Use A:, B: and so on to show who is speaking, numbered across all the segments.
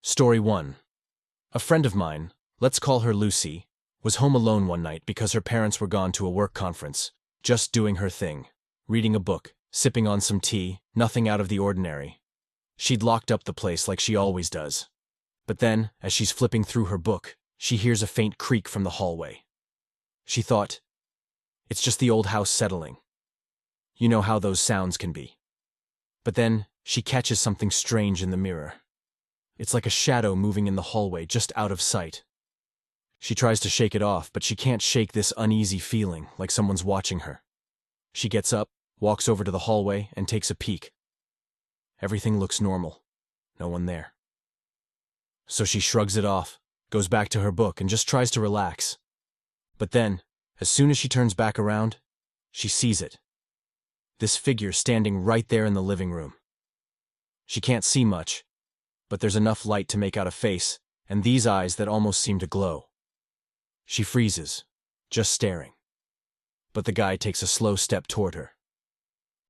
A: Story 1. A friend of mine, let's call her Lucy, was home alone one night because her parents were gone to a work conference, just doing her thing, reading a book, sipping on some tea, nothing out of the ordinary. She'd locked up the place like she always does. But then, as she's flipping through her book, she hears a faint creak from the hallway. She thought, it's just the old house settling. You know how those sounds can be. But then, she catches something strange in the mirror. It's like a shadow moving in the hallway just out of sight. She tries to shake it off, but she can't shake this uneasy feeling like someone's watching her. She gets up, walks over to the hallway, and takes a peek. Everything looks normal. No one there. So she shrugs it off, goes back to her book, and just tries to relax. But then, as soon as she turns back around, she sees it. This figure standing right there in the living room. She can't see much, but there's enough light to make out a face, and these eyes that almost seem to glow. She freezes, just staring. But the guy takes a slow step toward her.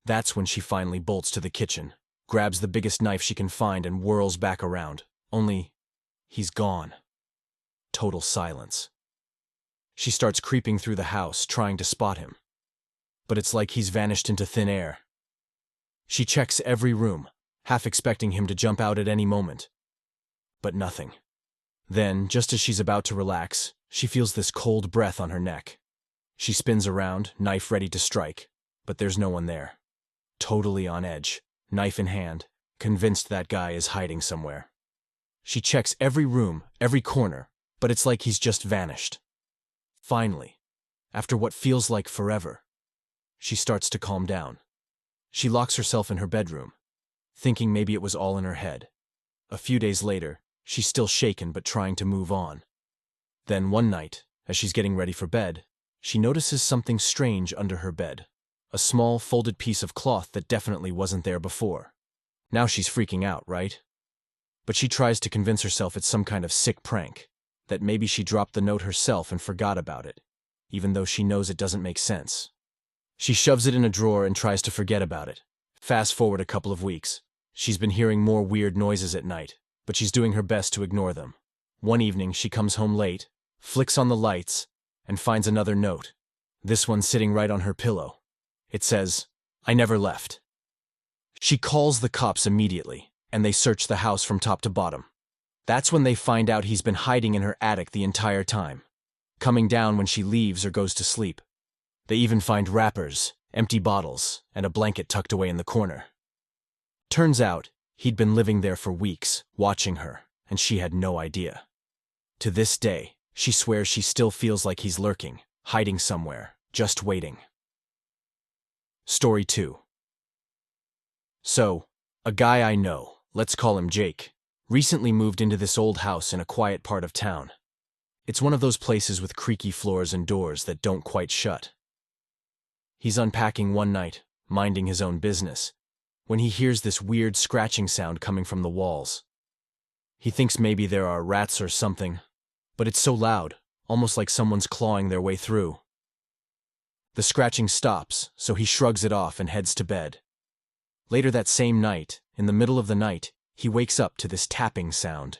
A: That's when she finally bolts to the kitchen, grabs the biggest knife she can find and whirls back around. Only, he's gone. Total silence. She starts creeping through the house, trying to spot him. But it's like he's vanished into thin air. She checks every room, half expecting him to jump out at any moment. But nothing. Then, just as she's about to relax, she feels this cold breath on her neck. She spins around, knife ready to strike, but there's no one there. Totally on edge, knife in hand, convinced that guy is hiding somewhere. She checks every room, every corner, but it's like he's just vanished. Finally, after what feels like forever, she starts to calm down. She locks herself in her bedroom, thinking maybe it was all in her head. A few days later, she's still shaken but trying to move on. Then one night, as she's getting ready for bed, she notices something strange under her bed. A small, folded piece of cloth that definitely wasn't there before. Now she's freaking out, right? But she tries to convince herself it's some kind of sick prank, that maybe she dropped the note herself and forgot about it, even though she knows it doesn't make sense. She shoves it in a drawer and tries to forget about it. Fast forward a couple of weeks. She's been hearing more weird noises at night, but she's doing her best to ignore them. One evening, she comes home late, flicks on the lights, and finds another note. This one sitting right on her pillow. It says, "I never left." She calls the cops immediately, and they search the house from top to bottom. That's when they find out he's been hiding in her attic the entire time, coming down when she leaves or goes to sleep. They even find wrappers, empty bottles, and a blanket tucked away in the corner. Turns out, he'd been living there for weeks, watching her, and she had no idea. To this day, she swears she still feels like he's lurking, hiding somewhere, just waiting. Story 2. So, a guy I know, let's call him Jake, recently moved into this old house in a quiet part of town. It's one of those places with creaky floors and doors that don't quite shut. He's unpacking one night, minding his own business, when he hears this weird scratching sound coming from the walls. He thinks maybe there are rats or something, but it's so loud, almost like someone's clawing their way through. The scratching stops, so he shrugs it off and heads to bed. Later that same night, in the middle of the night, he wakes up to this tapping sound.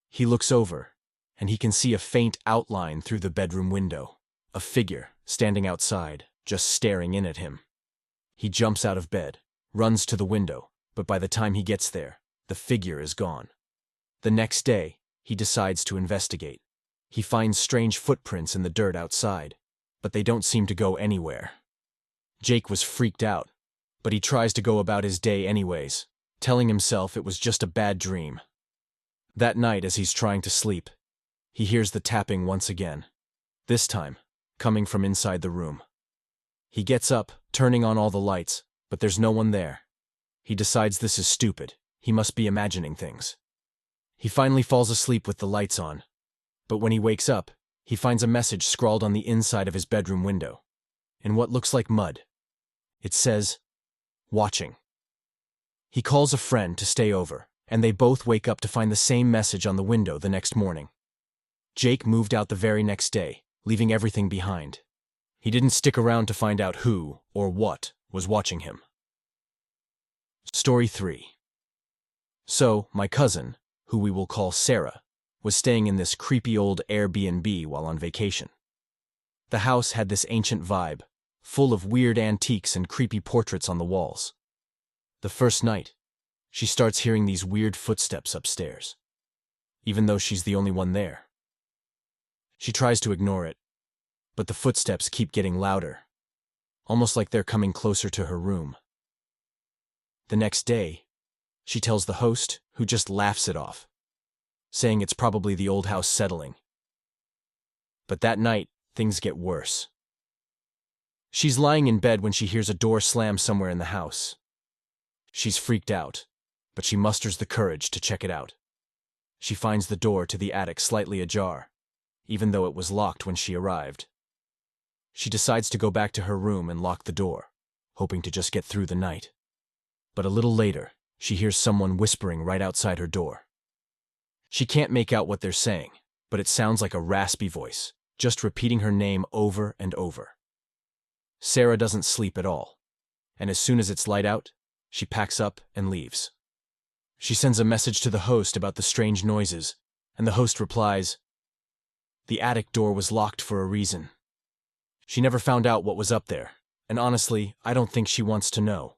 A: He looks over, and he can see a faint outline through the bedroom window, a figure standing outside, just staring in at him. He jumps out of bed, runs to the window, but by the time he gets there, the figure is gone. The next day, he decides to investigate. He finds strange footprints in the dirt outside, but they don't seem to go anywhere. Jake was freaked out, but he tries to go about his day anyways, telling himself it was just a bad dream. That night, as he's trying to sleep, he hears the tapping once again, this time coming from inside the room. He gets up, turning on all the lights, but there's no one there. He decides this is stupid. He must be imagining things. He finally falls asleep with the lights on, but when he wakes up, he finds a message scrawled on the inside of his bedroom window, in what looks like mud. It says, "Watching." He calls a friend to stay over, and they both wake up to find the same message on the window the next morning. Jake moved out the very next day, leaving everything behind. He didn't stick around to find out who or what was watching him. Story 3. So, my cousin, who we will call Sarah, was staying in this creepy old Airbnb while on vacation. The house had this ancient vibe, full of weird antiques and creepy portraits on the walls. The first night, she starts hearing these weird footsteps upstairs, even though she's the only one there. She tries to ignore it, but the footsteps keep getting louder, almost like they're coming closer to her room. The next day, she tells the host, who just laughs it off, saying it's probably the old house settling. But that night, things get worse. She's lying in bed when she hears a door slam somewhere in the house. She's freaked out, but she musters the courage to check it out. She finds the door to the attic slightly ajar, even though it was locked when she arrived. She decides to go back to her room and lock the door, hoping to just get through the night. But a little later, she hears someone whispering right outside her door. She can't make out what they're saying, but it sounds like a raspy voice, just repeating her name over and over. Sarah doesn't sleep at all, and as soon as it's light out, she packs up and leaves. She sends a message to the host about the strange noises, and the host replies, "The attic door was locked for a reason." She never found out what was up there, and honestly, I don't think she wants to know.